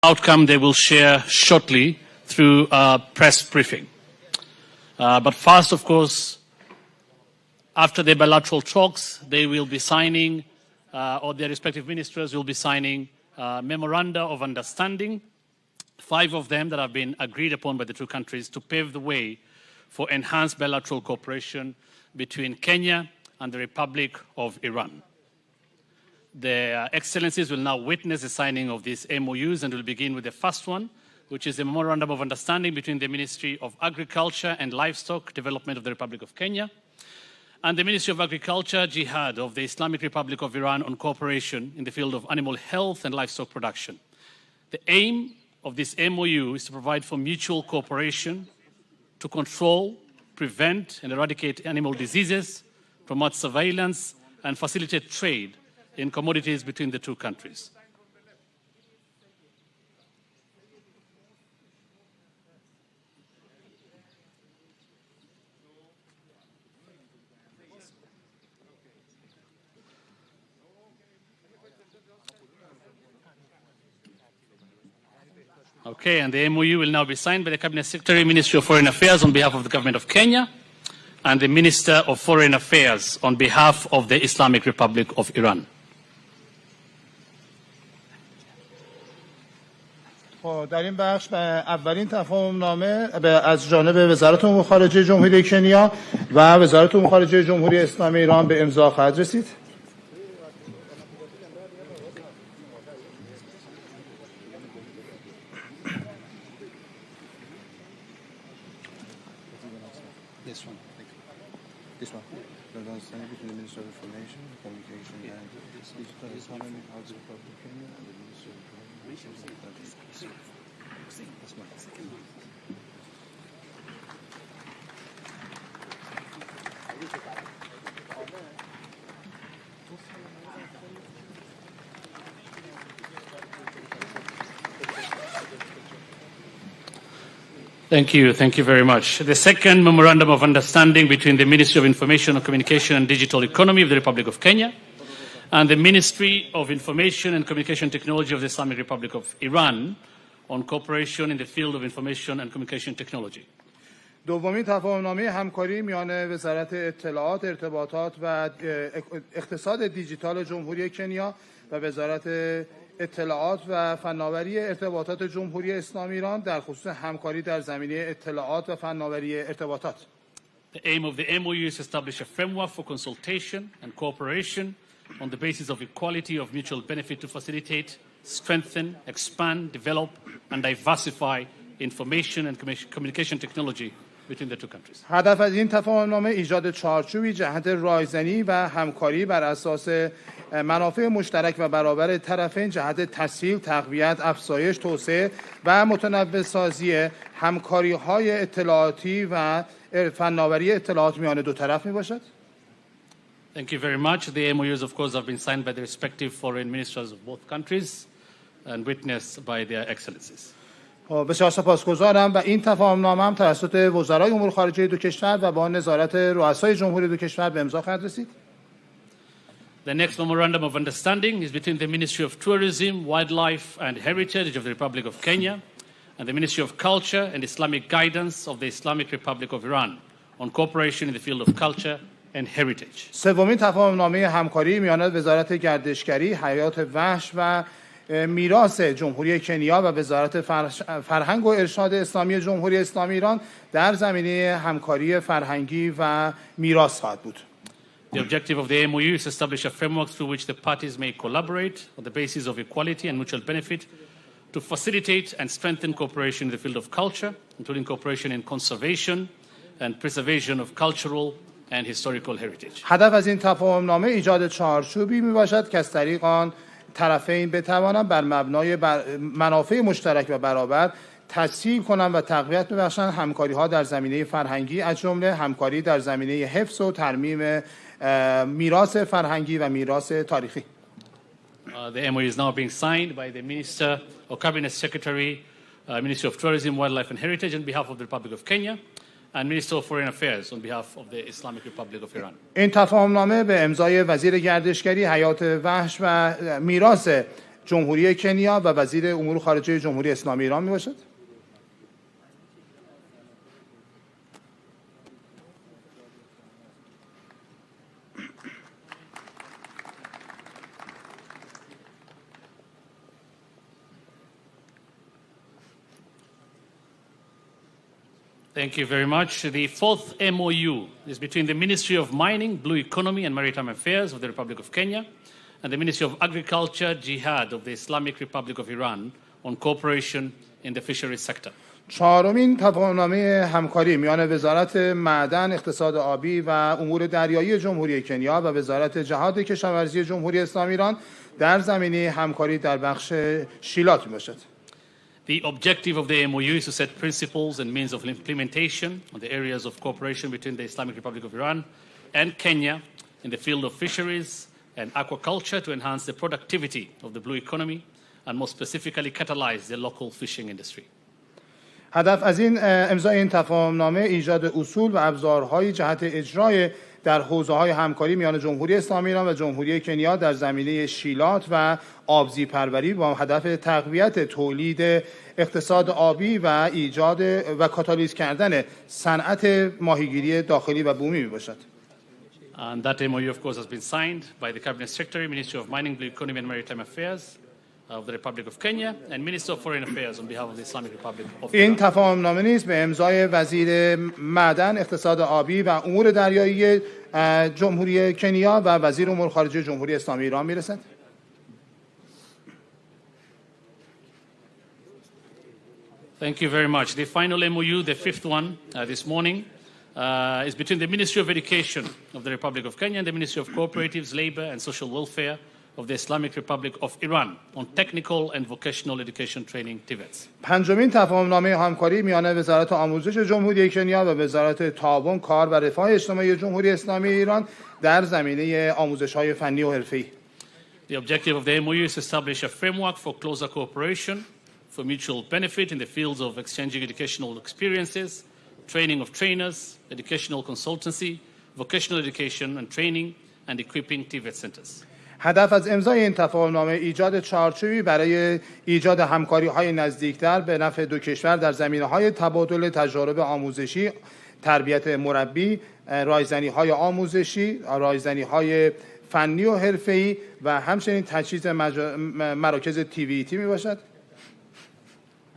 outcome they will share shortly through a press briefing. But first, of course, after the bilateral talks, they will be signing, or their respective ministers will be signing memoranda of understanding, 5 of them that have been agreed upon by the two countries to pave the way for enhanced bilateral cooperation between Kenya and the Republic of Iran. Their Excellencies will now witness the signing of these MOUs, and we'll begin with the first one, which is a Memorandum of Understanding between the Ministry of Agriculture and Livestock Development of the Republic of Kenya and the Ministry of Agriculture, Jihad of the Islamic Republic of Iran on cooperation in the field of animal health and livestock production. The aim of this MOU is to provide for mutual cooperation to control, prevent, and eradicate animal diseases, promote surveillance, and facilitate trade in commodities between the two countries. Okay, and the MOU will now be signed by the Cabinet Secretary, Ministry of Foreign Affairs on behalf of the Government of Kenya, and the Minister of Foreign Affairs on behalf of the Islamic Republic of Iran. در این بخش اولین تفاهم نامه از جانب وزارت امور خارجه جمهوری کنیا و وزارت امور خارجه جمهوری اسلامی ایران به امضا خواهد رسید. This one. The understanding between the Minister of Information, Communication and Digital Economy of the Republic of Kenya and the Minister of Information and Thank you very much. The second Memorandum of Understanding between the Ministry of Information, Communication and Digital Economy of the Republic of Kenya and the Ministry of Information and Communication Technology of the Islamic Republic of Iran on cooperation in the field of information and communication technology. دومین تفاهمنامه همکاری میان وزارت اطلاعات، ارتباطات و اقتصاد دیجیتال جمهوری کنیا و وزارت اطلاعات و فناوری ارتباطات جمهوری اسلامی ایران در خصوص همکاری در زمینه اطلاعات و فناوری ارتباطات. The aim of the MOU is to establish a framework for consultation and cooperation on the basis of equality of mutual benefit to facilitate, strengthen, expand, develop and diversify information and communication technology between the two countries. هدف از این تفاهمنامه ایجاد چارچوبی جهت رایزنی و همکاری بر اساس منافع مشترک و برابر طرفین جهت تسهیل، تقویت، افزایش، توسعه و متنوع سازی همکاری‌های اطلاعاتی و فناوری اطلاعات میان دو طرف میباشد. Thank you very much. The MOUs, of course, have been signed by the respective foreign ministers of both countries and witnessed by their excellencies. بسیار سپاسگزارم و این تفاهمنامه هم توسط وزرای امور خارجه دو کشور و با نظارت رؤسای جمهوری دو کشور به امضا خواهد رسید. The next memorandum of understanding is between the Ministry of Tourism, Wildlife and Heritage of the Republic of Kenya and the Ministry of Culture and Islamic Guidance of the Islamic Republic of Iran on cooperation in the field of culture and heritage. سومین تفاهمنامه همکاری میان وزارت گردشگری، حیات وحش و میراث جمهوری کنیا و وزارت فرهنگ و ارشاد اسلامی جمهوری اسلامی ایران در زمینه همکاری فرهنگی و میراث خواهد بود. The objective of the MOU is to establish a framework through which the parties may collaborate on the basis of equality and mutual benefit to facilitate and strengthen cooperation in the field of culture, including cooperation in conservation and preservation of cultural and historical heritage. هدف از این تفاهمنامه ایجاد چارچوبی میباشد که از طریق آن طرفین بتوانند بر مبنای منافع مشترک و برابر تسهیل کنند و تقویت ببخشند همکاری‌ها در زمینه فرهنگی از جمله همکاری در زمینه حفظ و ترمیم میراث فرهنگی و میراث تاریخی. The MOU is now being signed by the Minister or Cabinet Secretary, Ministry of Tourism, Wildlife and Heritage on behalf of the Republic of Kenya and Minister of Foreign Affairs on behalf of the Islamic Republic of Iran. این تفاهمنامه به امضای وزیر گردشگری، حیات وحش و میراث جمهوری کنیا و وزیر امور خارجه جمهوری اسلامی ایران میباشد. Thank you very much. The fourth MOU is between the Ministry of Mining, Blue Economy and Maritime Affairs of the Republic of Kenya and the Ministry of Agriculture, Jihad of the Islamic Republic of Iran on cooperation in the fisheries sector. چهارمین تفاهمنامه همکاری میان وزارت معدن، اقتصاد آبی و امور دریایی جمهوری کنیا و وزارت جهاد کشاورزی جمهوری اسلامی ایران در زمینه همکاری در بخش شیلات میباشد. The objective of the MOU is to set principles and means of implementation on the areas of cooperation between the Islamic Republic of Iran and Kenya in the field of fisheries and aquaculture to enhance the productivity of the blue economy and more specifically catalyze the local fishing industry. هدف از این امضای این تفاهمنامه ایجاد اصول و ابزارهای جهت اجرای در حوزه‌های همکاری میان جمهوری اسلامی ایران و جمهوری کنیا در زمینه شیلات و آبزی پروری با هدف تقویت تولید اقتصاد آبی و ایجاد و کاتالیز کردن صنعت ماهیگیری داخلی و بومی میباشد. And that MOU of course has been signed by the Cabinet Secretary, Ministry of Mining, Blue Economy and Maritime Affairs of the Republic of Kenya and Minister of Foreign Affairs on behalf of the Islamic Republic of Iran. این تفاهمنامه نیز به امضای وزیر معدن، اقتصاد آبی و امور دریایی جمهوری کنیا و وزیر امور خارجه جمهوری اسلامی ایران میرسد. Thank you very much. The final MOU, the fifth one this morning, is between the Ministry of Education of the Republic of Kenya and the Ministry of Cooperatives, Labor and Social Welfare of the Islamic Republic of Iran on technical and vocational education training TVETs. پنجمین تفاهمنامه همکاری میان وزارت آموزش جمهوری کنیا و وزارت تعاون، کار و رفاه اجتماعی جمهوری اسلامی ایران در زمینه آموزش‌های فنی و حرفه‌ای. The objective of the MOU is to establish a framework for closer cooperation for mutual benefit in the fields of exchanging educational experiences, training of trainers, educational consultancy, vocational education and training, and equipping TVET centers. هدف از امضای این تفاهمنامه ایجاد چارچوبی برای ایجاد همکاری‌های نزدیکتر به نفع دو کشور در زمینه‌های تبادل تجارب آموزشی، تربیت مربی، رایزنی‌های آموزشی، رایزنی‌های فنی و حرفه‌ای و همچنین تجهیز مراکز TVET میباشد.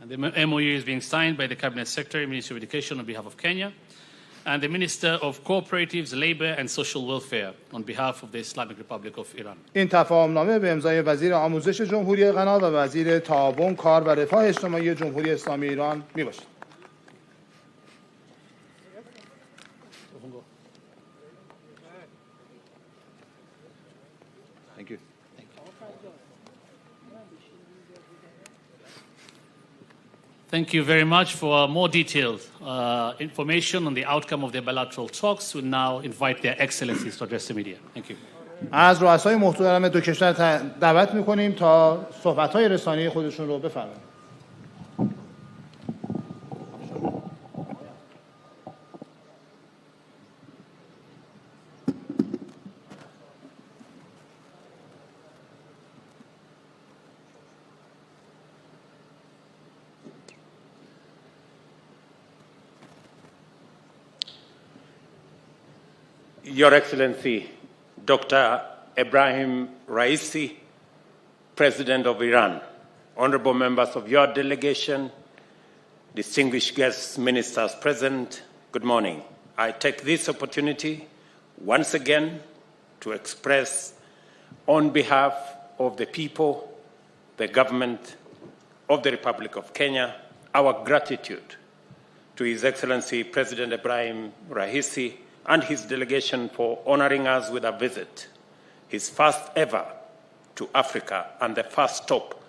And the MOU is being signed by the Cabinet Secretary, Ministry of Education on behalf of Kenya, and the Minister of Cooperatives, Labor and Social Welfare on behalf of the Islamic Republic of Iran. این تفاهمنامه به امضای وزیر آموزش جمهوری غنا و وزیر تعاون، کار و رفاه اجتماعی جمهوری اسلامی ایران میباشد. Thank you. Thank you very much for more detailed information on the outcome of the bilateral talks. We now invite their excellencies to address the media. Thank you. از رؤسای محترم دو کشور دعوت می‌کنیم تا صحبت‌های رسانه‌ای خودشون رو بفرمایند. Your Excellency, Dr. Ebrahim Raisi, President of Iran, honorable members of your delegation, distinguished guests, ministers present, good morning. I take this opportunity once again to express on behalf of the people, the government of the Republic of Kenya, our gratitude to His Excellency President Ebrahim Raisi and his delegation for honoring us with a visit, his first ever to Africa and the first stop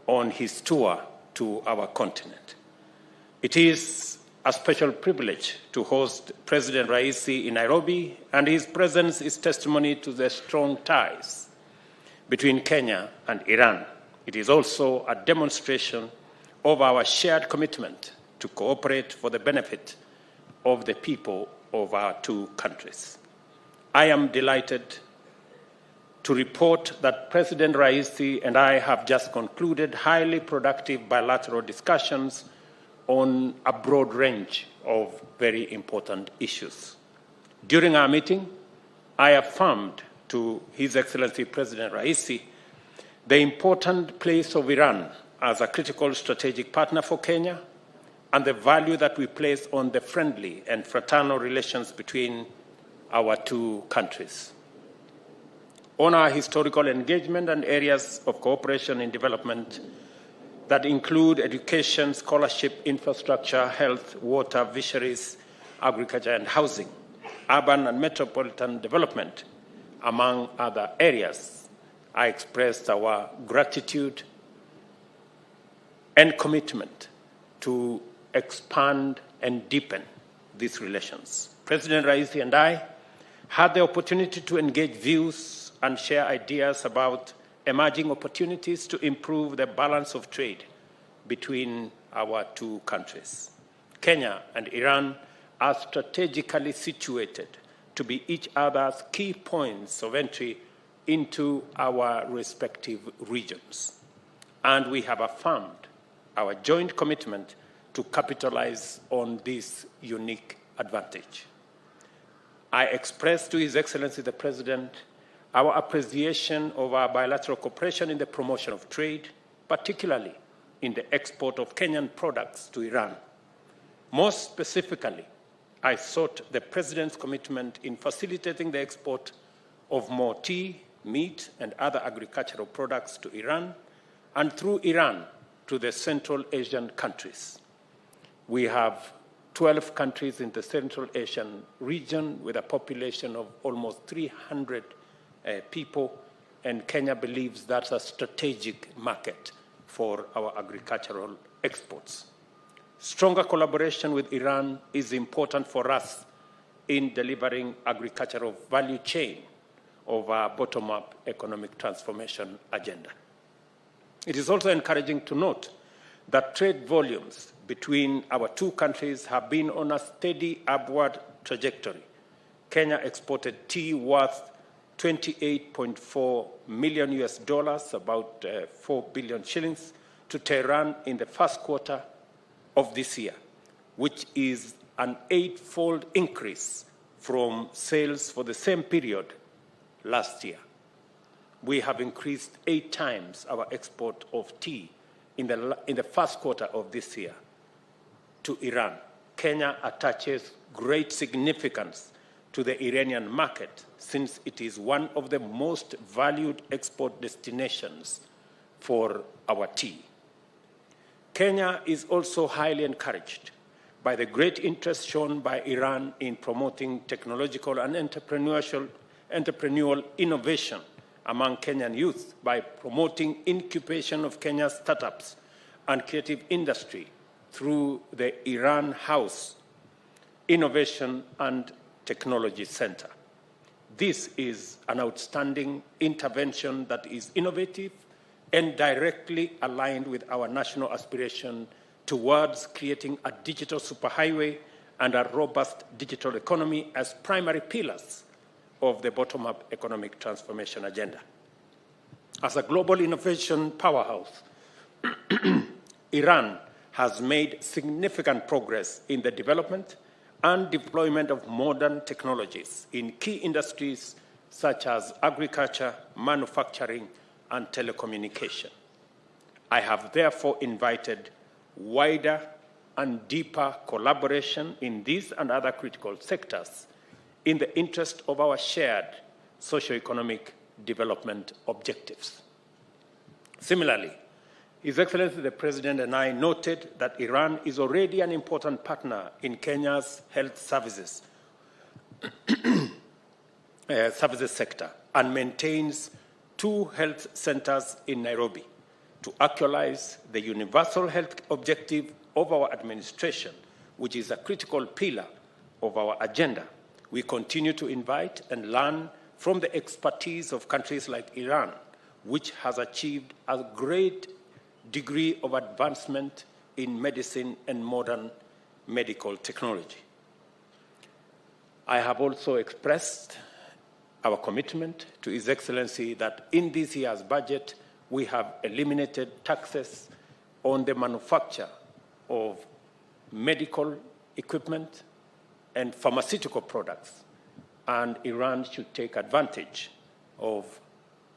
on his tour to our continent. It is a special privilege to host President Raisi in Nairobi, and his presence is testimony to the strong ties between Kenya and Iran. It is also a demonstration of our shared commitment to cooperate for the benefit of the people of our two countries. I am delighted to report that President Raisi and I have just concluded highly productive bilateral discussions on a broad range of very important issues. During our meeting, I affirmed to His Excellency President Raisi the important place of Iran as a critical strategic partner for Kenya and the value that we place on the friendly and fraternal relations between our two countries. On our historical engagement and areas of cooperation in development that include education, scholarship, infrastructure, health, water, fisheries, agriculture, and housing, urban and metropolitan development, among other areas, I expressed our gratitude and commitment to expand and deepen these relations. President Raisi and I had the opportunity to engage views and share ideas about emerging opportunities to improve the balance of trade between our two countries. Kenya and Iran are strategically situated to be each other's key points of entry into our respective regions. And we have affirmed our joint commitment to capitalize on this unique advantage. I expressed to His Excellency the President our appreciation of our bilateral cooperation in the promotion of trade, particularly in the export of Kenyan products to Iran. Most specifically, I sought the President's commitment in facilitating the export of more tea, meat, and other agricultural products to Iran, and through Iran to the Central Asian countries. We have 12 countries in the Central Asian region with a population of almost 300 people, and Kenya believes that's a strategic market for our agricultural exports. Stronger collaboration with Iran is important for us in delivering agricultural value chain of our bottom-up economic transformation agenda. It is also encouraging to note that trade volumes between our two countries have been on a steady upward trajectory. Kenya exported tea worth $28.4 million US, about 4 billion shillings, to Tehran in the first quarter of this year, which is an 8-fold increase from sales for the same period last year. We have increased 8 times our export of tea in the first quarter of this year to Iran. Kenya attaches great significance to the Iranian market since it is one of the most valued export destinations for our tea. Kenya is also highly encouraged by the great interest shown by Iran in promoting technological and entrepreneurial innovation among Kenyan youth by promoting incubation of Kenya's startups and creative industry through the Iran House Innovation and Technology Center. This is an outstanding intervention that is innovative and directly aligned with our national aspiration towards creating a digital superhighway and a robust digital economy as primary pillars of the bottom-up economic transformation agenda. As a global innovation powerhouse, Iran has made significant progress in the development and deployment of modern technologies in key industries such as agriculture, manufacturing, and telecommunication. I have therefore invited wider and deeper collaboration in these and other critical sectors in the interest of our shared socio-economic development objectives. Similarly, His Excellency the President and I noted that Iran is already an important partner in Kenya's health services sector and maintains 2 health centers in Nairobi to actualize the universal health objective of our administration, which is a critical pillar of our agenda. We continue to invite and learn from the expertise of countries like Iran, which has achieved a great degree of advancement in medicine and modern medical technology. I have also expressed our commitment to His Excellency that in this year's budget, we have eliminated taxes on the manufacture of medical equipment and pharmaceutical products, and Iran should take advantage of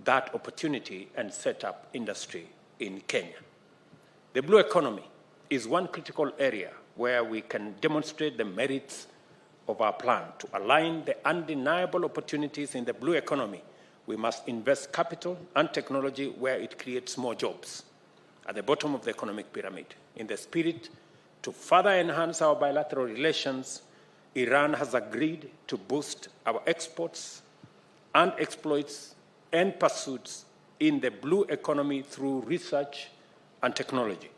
that opportunity and set up industry in Kenya. The blue economy is one critical area where we can demonstrate the merits of our plan. To align the undeniable opportunities in the blue economy, we must invest capital and technology where it creates more jobs, at the bottom of the economic pyramid. In the spirit to further enhance our bilateral relations, Iran has agreed to boost our exports and exploits and pursuits in the blue economy through research and technology.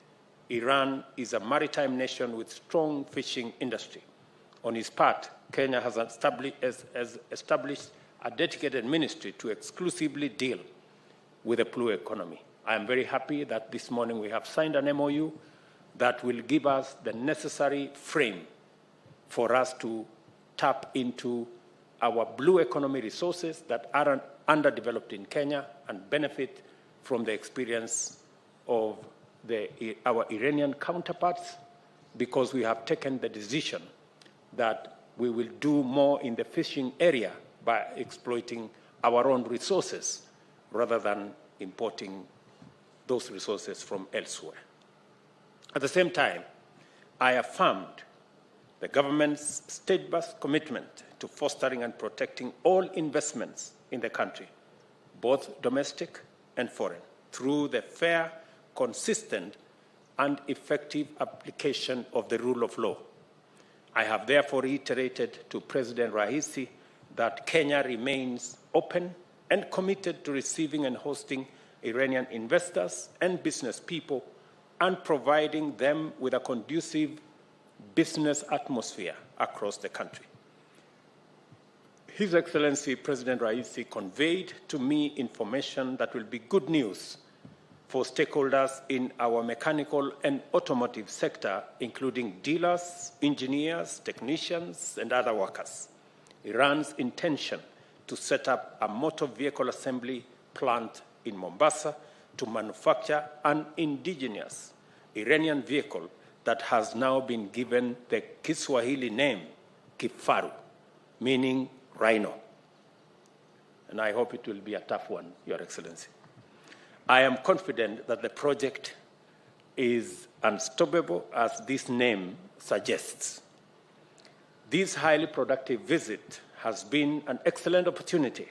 Iran is a maritime nation with strong fishing industry. On its part, Kenya has established a dedicated ministry to exclusively deal with the blue economy. I am very happy that this morning we have signed an MOU that will give us the necessary frame for us to tap into our blue economy resources that are underdeveloped in Kenya and benefit from the experience of our Iranian counterparts, because we have taken the decision that we will do more in the fishing area by exploiting our own resources rather than importing those resources from elsewhere. At the same time, I affirmed the government's steadfast commitment to fostering and protecting all investments in the country, both domestic and foreign, through the fair, consistent, and effective application of the rule of law. I have therefore reiterated to President Raisi that Kenya remains open and committed to receiving and hosting Iranian investors and business people and providing them with a conducive business atmosphere across the country. His Excellency President Raisi conveyed to me information that will be good news for stakeholders in our mechanical and automotive sector, including dealers, engineers, technicians, and other workers. Iran's intention to set up a motor vehicle assembly plant in Mombasa to manufacture an indigenous Iranian vehicle that has now been given the Kiswahili name Kifaru, meaning rhino. And I hope it will be a tough one, Your Excellency. I am confident that the project is unstoppable, as this name suggests. This highly productive visit has been an excellent opportunity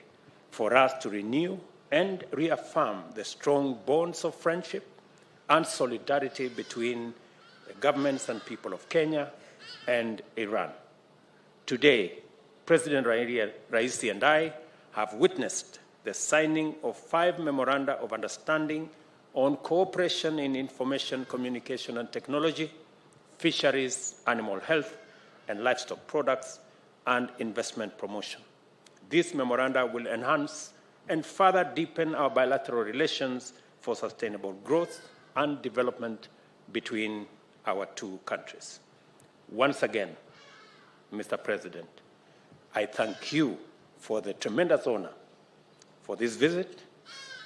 for us to renew and reaffirm the strong bonds of friendship and solidarity between the governments and people of Kenya and Iran. Today, President Raisi and I have witnessed the signing of 5 memoranda of understanding on cooperation in information, communication, and technology, fisheries, animal health, and livestock products, and investment promotion. These memoranda will enhance and further deepen our bilateral relations for sustainable growth and development between our two countries. Once again, Mr. President, I thank you for the tremendous honor for this visit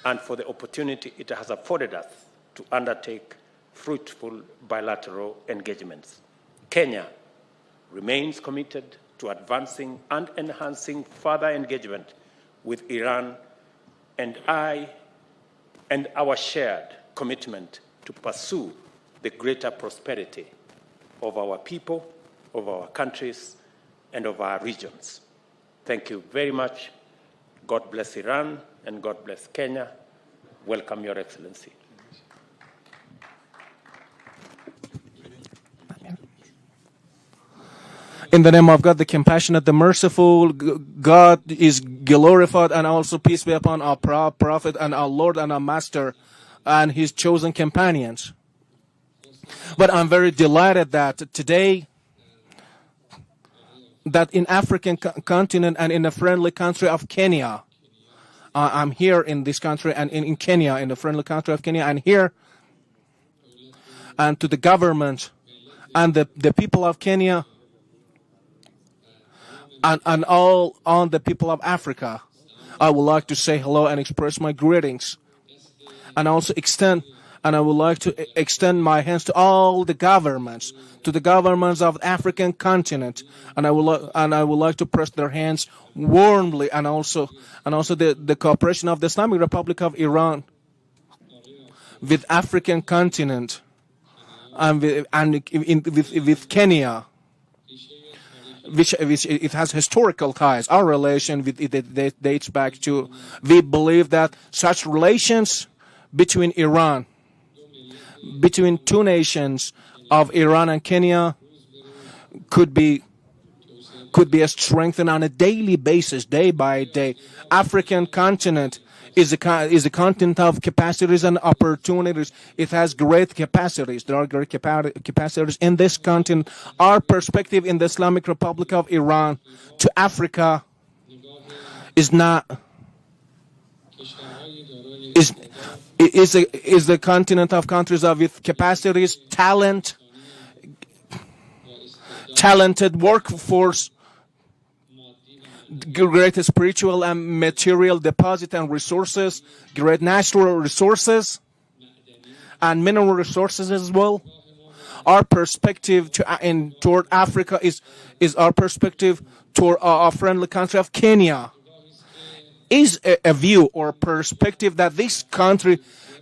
and for the opportunity it has afforded us to undertake fruitful bilateral engagements. Kenya remains committed to advancing and enhancing further engagement with Iran, and our shared commitment to pursue the greater prosperity of our people, of our countries, and of our regions. Thank you very much. God bless Iran and God bless Kenya. Welcome, Your Excellency. In the name of God, the compassionate, the merciful, God is glorified, and also peace be upon our prophet and our Lord and our Master and his chosen companions. But I'm very delighted that today, that in African continent and in the friendly country of Kenya, I'm here in this country and in Kenya, in the friendly country of Kenya, and here, and to the government and the people of Kenya, and all on the people of Africa, I would like to say hello and express my greetings, and also I would like to extend my hands to all the governments, to the governments of the African continent, and I would like to press their hands warmly, and also the cooperation of the Islamic Republic of Iran with African continent and with Kenya, which it has historical ties. Our relation with it dates back to, we believe that such relations between two nations of Iran and Kenya could be strengthened on a daily basis, day by day. African continent is a continent of capacities and opportunities. It has great capacities. There are great capacities in this continent. Our perspective in the Islamic Republic of Iran to Africa is a continent of countries with capacities, talented workforce, great spiritual and material deposit and resources, great natural resources, and mineral resources as well. Our perspective toward Africa is our perspective toward our friendly country of Kenya. Is a view or perspective that this country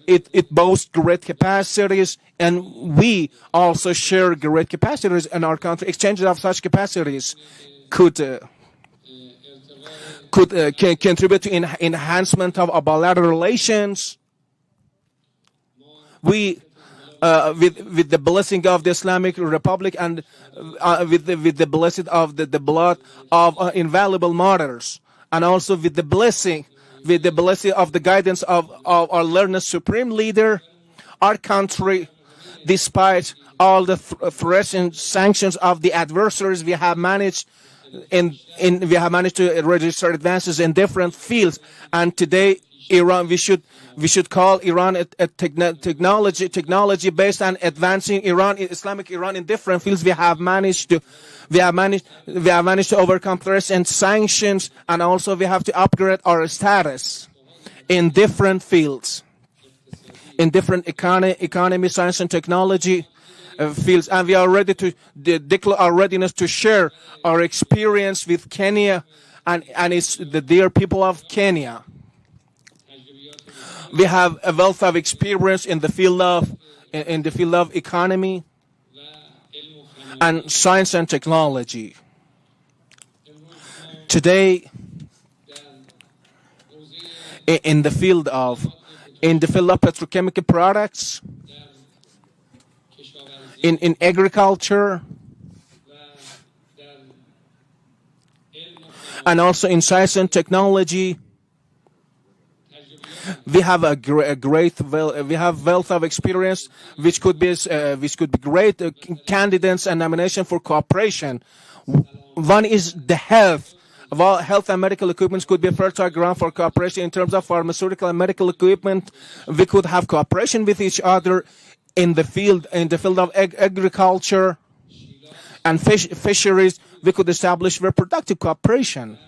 it boasts great capacities, and we also share great capacities in our country. Exchanges of such capacities could contribute to enhancement of our bilateral relations. We, with the blessing of the Islamic Republic and with the blessing of the blood of invaluable martyrs, and also with the blessing of the guidance of our learned supreme leader, our country, despite all the threats and sanctions of the adversaries, we have managed to register advances in different fields. And today, Iran, we should call Iran a technology based on advancing Islamic Iran in different fields. We have managed to overcome threats and sanctions, and also we have to upgrade our status in different fields, in different economy, science and technology fields, and we are ready to declare our readiness to share our experience with Kenya and it's the dear people of Kenya. We have a wealth of experience in the field of economy and science and technology. Today, in the field of petrochemical products, in agriculture, and also in science and technology, we have we have wealth of experience, which could be great candidates and nomination for cooperation. One is the health. Health and medical equipment could be a fertile ground for cooperation in terms of pharmaceutical and medical equipment. We could have cooperation with each other in the field of agriculture and fisheries. We could establish reproductive cooperation.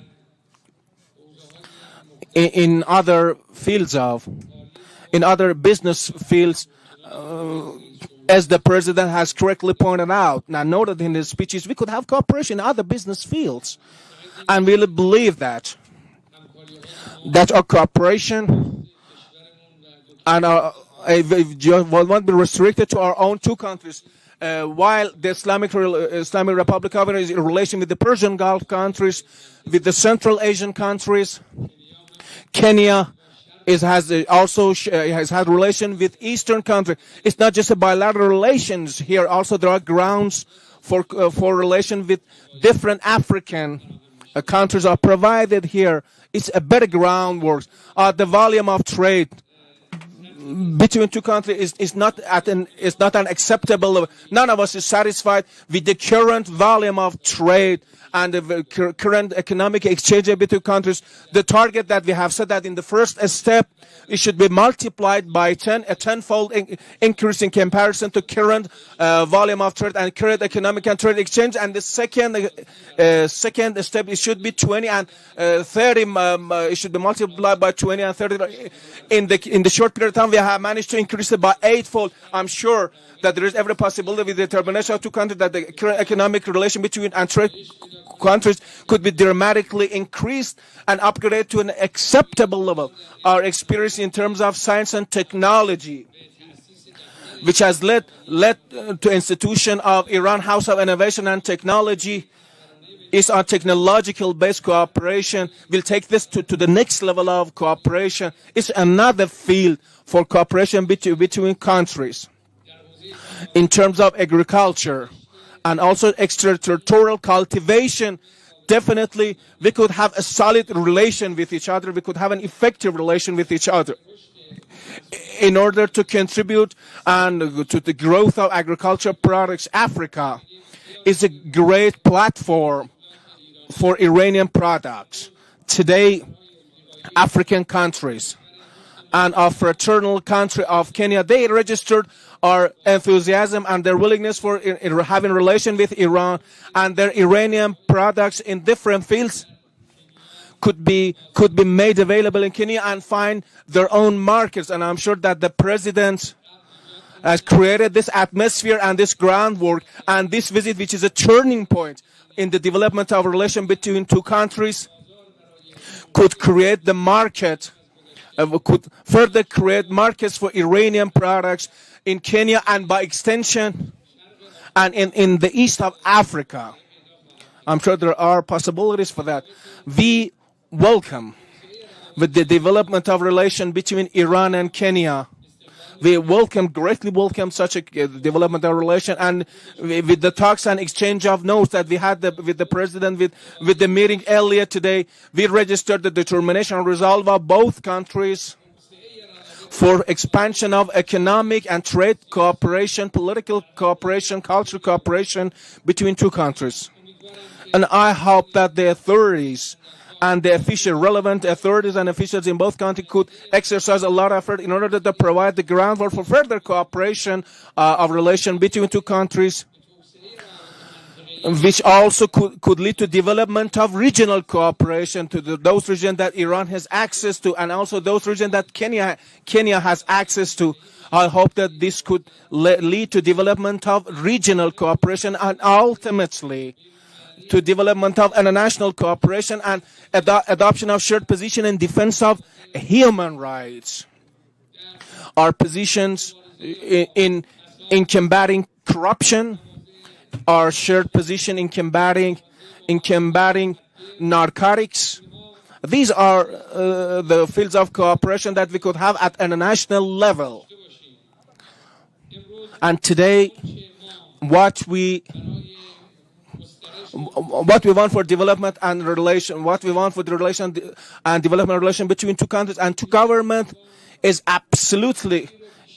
In other business fields, as the president has correctly pointed out, now noted in his speeches, we could have cooperation in other business fields. And we believe that our cooperation and won't be restricted to our own two countries. While the Islamic Republic of Iran is in relation with the Persian Gulf countries, with the Central Asian countries, Kenya has had relation with Eastern countries. It's not just a bilateral relations here. Also, there are grounds for relation with different African countries are provided here. It's a better groundwork. The volume of trade between two countries is not an acceptable level. None of us is satisfied with the current volume of trade and the current economic exchange between countries. The target that we have set that in the first step It should be multiplied by 10, a tenfold increase in comparison to current volume of trade and current economic and trade exchange. And the second step, it should be 20 and 30. It should be multiplied by 20 and 30. In the short period of time, we have managed to increase it by 8-fold. I'm sure that there is every possibility with the determination of two countries that the current economic relation between and trade countries could be dramatically increased and upgraded to an acceptable level. Our experience in terms of science and technology, which has led to institution of Iran House of Innovation and Technology, is on technological based cooperation. We'll take this to the next level of cooperation. It's another field for cooperation between countries. In terms of agriculture and also extraterritorial cultivation, definitely we could have a solid relation with each other. We could have an effective relation with each other in order to contribute and to the growth of agricultural products. Africa is a great platform for Iranian products. Today, African countries and our fraternal country of Kenya, they registered our enthusiasm and their willingness for having relation with Iran, and their Iranian products in different fields could be made available in Kenya and find their own markets. And I'm sure that the president has created this atmosphere and this groundwork, and this visit, which is a turning point in the development of relation between two countries, could create the market, could further create markets for Iranian products in Kenya and by extension and in the east of Africa. I'm sure there are possibilities for that. We welcome with the development of relation between Iran and Kenya. We greatly welcome such a development of relation, and with the talks and exchange of notes that we had with the president, with the meeting earlier today, we registered the determination and resolve of both countries for expansion of economic and trade cooperation, political cooperation, cultural cooperation between two countries. And I hope that the authorities and the relevant authorities and officials in both countries could exercise a lot of effort in order to provide the groundwork for further cooperation of relation between two countries, which also could lead to development of regional cooperation to those regions that Iran has access to, and also those regions that Kenya has access to. I hope that this could lead to development of regional cooperation and ultimately to development of international cooperation and adoption of shared position in defense of human rights. Our positions in combating corruption, our shared position in combating narcotics. These are the fields of cooperation that we could have at international level. And today, what we want for development and relation, what we want for the relation and development relation between two countries and two governments is absolutely,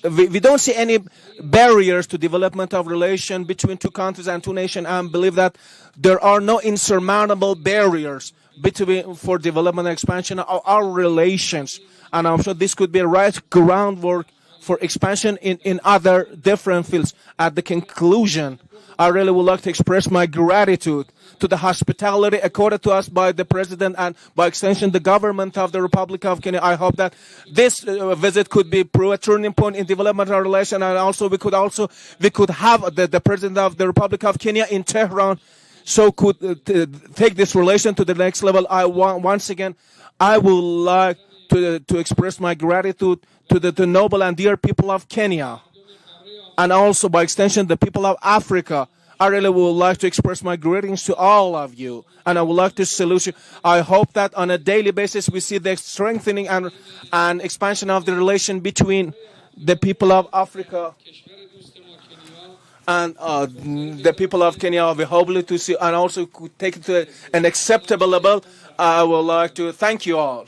we don't see any barriers to development of relation between two countries and two nations, and believe that there are no insurmountable barriers for development and expansion of our relations. And I'm sure this could be a right groundwork for expansion in other different fields. At the conclusion, I really would like to express my gratitude to the hospitality accorded to us by the President and by extension the government of the Republic of Kenya. I hope that this visit could be a turning point in development of relations, and also we could have the President of the Republic of Kenya in Tehran, so could take this relation to the next level. Once again, I would like to express my gratitude to the noble and dear people of Kenya, and also by extension the people of Africa. I really would like to express my greetings to all of you, and I would like to salute you. I hope that on a daily basis we see the strengthening and expansion of the relation between the people of Africa and the people of Kenya. We hope to see and also could take it to an acceptable level. I would like to thank you all.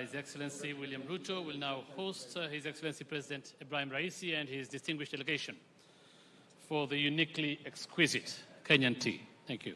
His Excellency William Ruto will now host His Excellency President Ebrahim Raisi and his distinguished delegation for the uniquely exquisite Kenyan tea. Thank you.